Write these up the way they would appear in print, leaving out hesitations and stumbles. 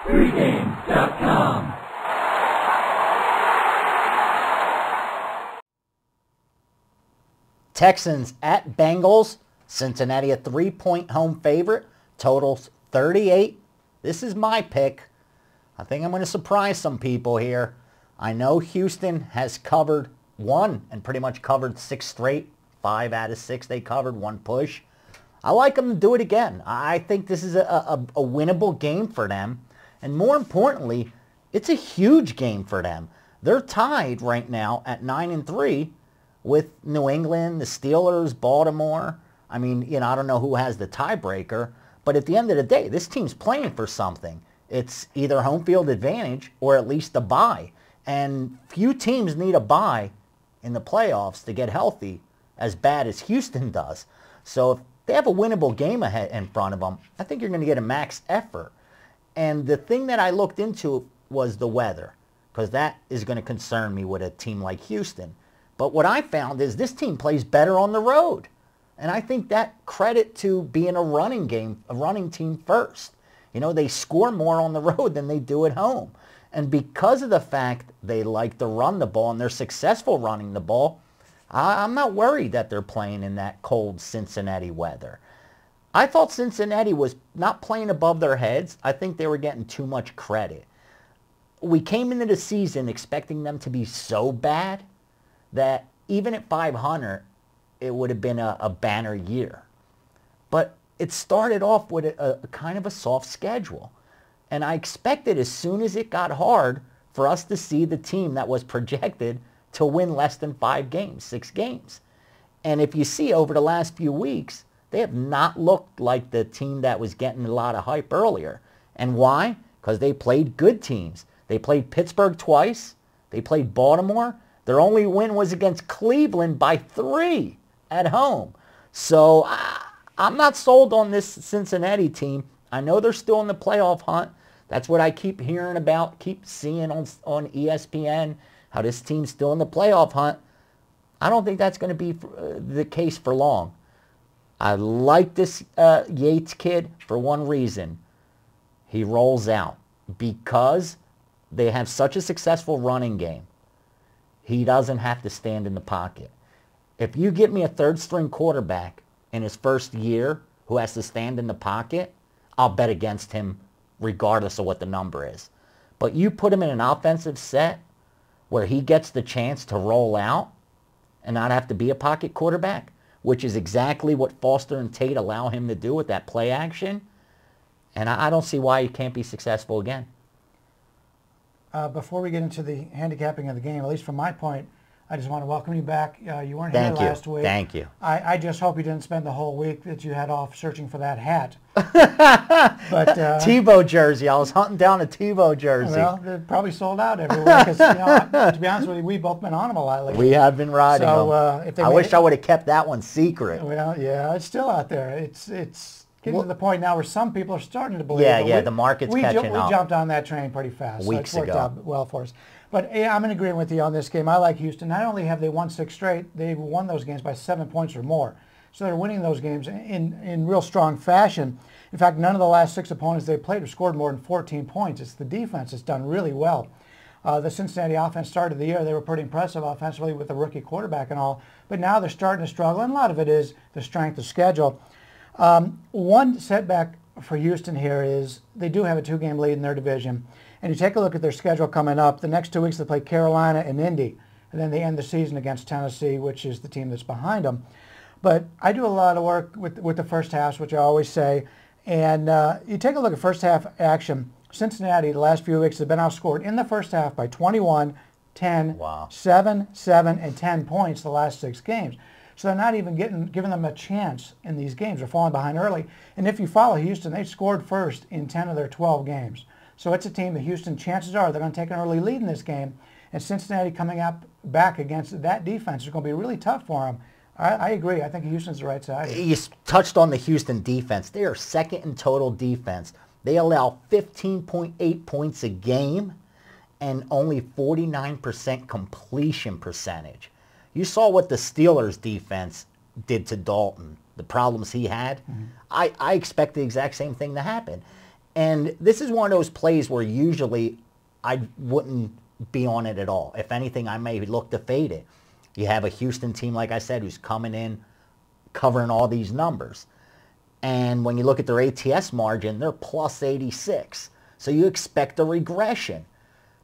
Pregame.com. Texans at Bengals. Cincinnati a 3-point home favorite. Totals 38. This is my pick. I think I'm going to surprise some people here. I know Houston has covered one and pretty much covered 6 straight. 5 out of 6 they covered, 1 push. I like them to do it again. I think this is a winnable game for them. And more importantly, it's a huge game for them. They're tied right now at 9-3 with New England, the Steelers, Baltimore. I mean, I don't know who has the tiebreaker. But at the end of the day, this team's playing for something. It's either home field advantage or at least a bye. And few teams need a bye in the playoffs to get healthy as bad as Houston does. So if they have a winnable game ahead in front of them, I think you're going to get a max effort. And the thing that I looked into was the weather, because that is going to concern me with a team like Houston. But what I found is this team plays better on the road. And I think that credit to being a running team first. They score more on the road than they do at home. And because of the fact they like to run the ball and they're successful running the ball, I'm not worried that they're playing in that cold Cincinnati weather. I thought Cincinnati was not playing above their heads. I think they were getting too much credit. We came into the season expecting them to be so bad that even at 500, it would have been a banner year. But it started off with a kind of a soft schedule. And I expected as soon as it got hard for us to see the team that was projected to win less than 5 games, 6 games. And if you see over the last few weeks, they have not looked like the team that was getting a lot of hype earlier. And why? Because they played good teams. They played Pittsburgh twice. They played Baltimore. Their only win was against Cleveland by 3 at home. So I'm not sold on this Cincinnati team. I know they're still in the playoff hunt. That's what I keep hearing about, keep seeing on ESPN, how this team's still in the playoff hunt. I don't think that's going to be the case for long. I like this Yates kid for one reason. He rolls out because they have such a successful running game. He doesn't have to stand in the pocket. If you get me a third-string quarterback in his first year who has to stand in the pocket, I'll bet against him regardless of what the number is. But you put him in an offensive set where he gets the chance to roll out and not have to be a pocket quarterback, which is exactly what Foster and Tate allow him to do with that play action. And I don't see why he can't be successful again. Before we get into the handicapping of the game, at least from my point, I just want to welcome you back. You weren't here last week. Thank you. I just hope you didn't spend the whole week that you had off searching for that hat. But Tebow jersey. I was hunting down a Tebow jersey. Well, they're probably sold out everywhere. Because to be honest with you, we've both been on them a lot lately. We have been riding them. If I wish I would have kept that one secret. Well, yeah, it's still out there. It's getting to the point now where some people are starting to believe. The market's catching up. We jumped on that train pretty fast. Weeks so it's worked out well for us. But yeah, I'm in agreement with you on this game. I like Houston. Not only have they won 6 straight, they've won those games by 7 points or more. So they're winning those games in real strong fashion. In fact, none of the last 6 opponents they've played have scored more than 14 points. It's the defense that's done really well. The Cincinnati offense started the year. They were pretty impressive offensively with the rookie quarterback and all. But now they're starting to struggle, and a lot of it is the strength of schedule. One setback for Houston here is they do have a 2-game lead in their division. And you take a look at their schedule coming up. The next 2 weeks they play Carolina and Indy. And then they end the season against Tennessee, which is the team that's behind them. But I do a lot of work with the first halves, which I always say. And you take a look at first half action. Cincinnati, the last few weeks, have been outscored in the first half by 21, 10, 7, 7, and 10 points the last 6 games. So they're not even giving them a chance in these games. They're falling behind early. And if you follow Houston, they scored first in 10 of their 12 games. So it's a team that Houston, chances are, they're going to take an early lead in this game. And Cincinnati coming up back against that defense is going to be really tough for them. I agree. I think Houston's the right side. You touched on the Houston defense. They are second in total defense. They allow 15.8 points a game and only 49% completion percentage. You saw what the Steelers defense did to Dalton, the problems he had. I expect the exact same thing to happen. And this is one of those plays where usually I wouldn't be on it at all. If anything, I may look to fade it. You have a Houston team, like I said, who's coming in, covering all these numbers. And when you look at their ATS margin, they're plus 86. So you expect a regression.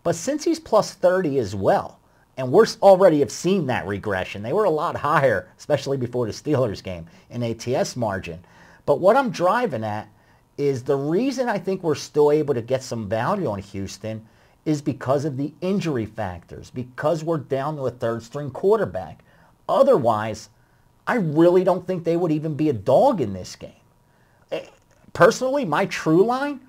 But since he's plus 30 as well, and we're already have seen that regression. They were a lot higher, especially before the Steelers game, in ATS margin. But what I'm driving at is the reason I think we're still able to get some value on Houston is because of the injury factors, because we're down to a third-string quarterback. Otherwise, I really don't think they would even be a dog in this game. Personally, my true line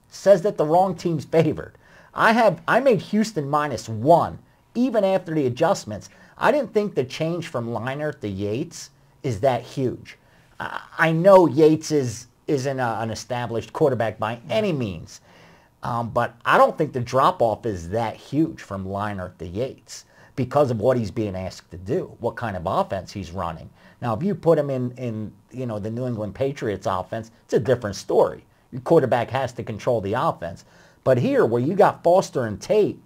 says that the wrong team's favored. I made Houston -1, even after the adjustments. I didn't think the change from Leinart to Yates is that huge. I know Yates isn't an established quarterback by any means, but I don't think the drop-off is that huge from Leinart to Yates because of what he's being asked to do, what kind of offense he's running. Now, if you put him in the New England Patriots offense, it's a different story. Your quarterback has to control the offense. But here, where you got Foster and Tate,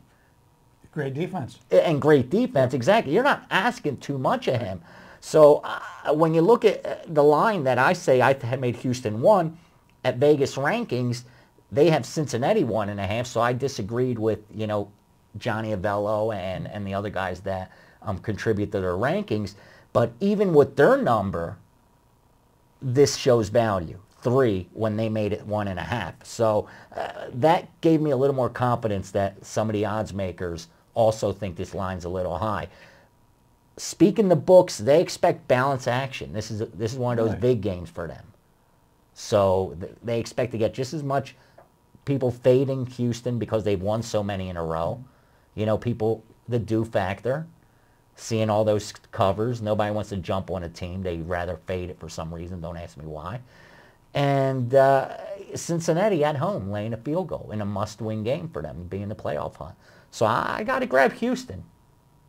great defense. And great defense, exactly. You're not asking too much of him. So when you look at the line that I say I had made Houston 1, at Vegas rankings, they have Cincinnati 1.5. So I disagreed with, Johnny Avello and the other guys that contribute to their rankings. But even with their number, this shows value. 3 when they made it 1.5. So that gave me a little more confidence that some of the odds makers also think this line's a little high. Speaking the books, they expect balance action. This is one of those big games for them. So they expect to get just as much people fading Houston because they've won so many in a row. People, the do factor, seeing all those covers. Nobody wants to jump on a team. They'd rather fade it for some reason. Don't ask me why. And Cincinnati at home laying a field goal in a must-win game for them, being the playoff hunt. So I got to grab Houston.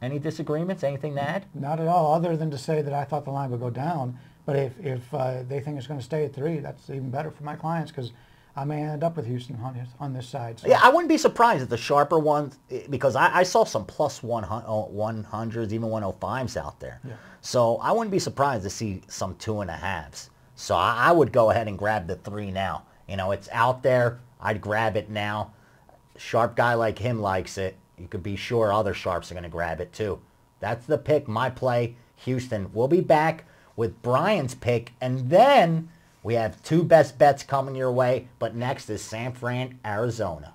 Any disagreements? Anything to add? Not at all, other than to say that I thought the line would go down. But if they think it's going to stay at 3, that's even better for my clients because I may end up with Houston on this side. So. Yeah, I wouldn't be surprised if the sharper ones, because I saw some plus 100s, even 105s out there. Yeah. So I wouldn't be surprised to see some 2.5s. So I would go ahead and grab the 3 now. It's out there. I'd grab it now. Sharp guy like him likes it. You could be sure other sharps are going to grab it too. That's the pick, my play, Houston. We'll be back with Brian's pick, and then we have 2 best bets coming your way. But next is San Fran, Arizona.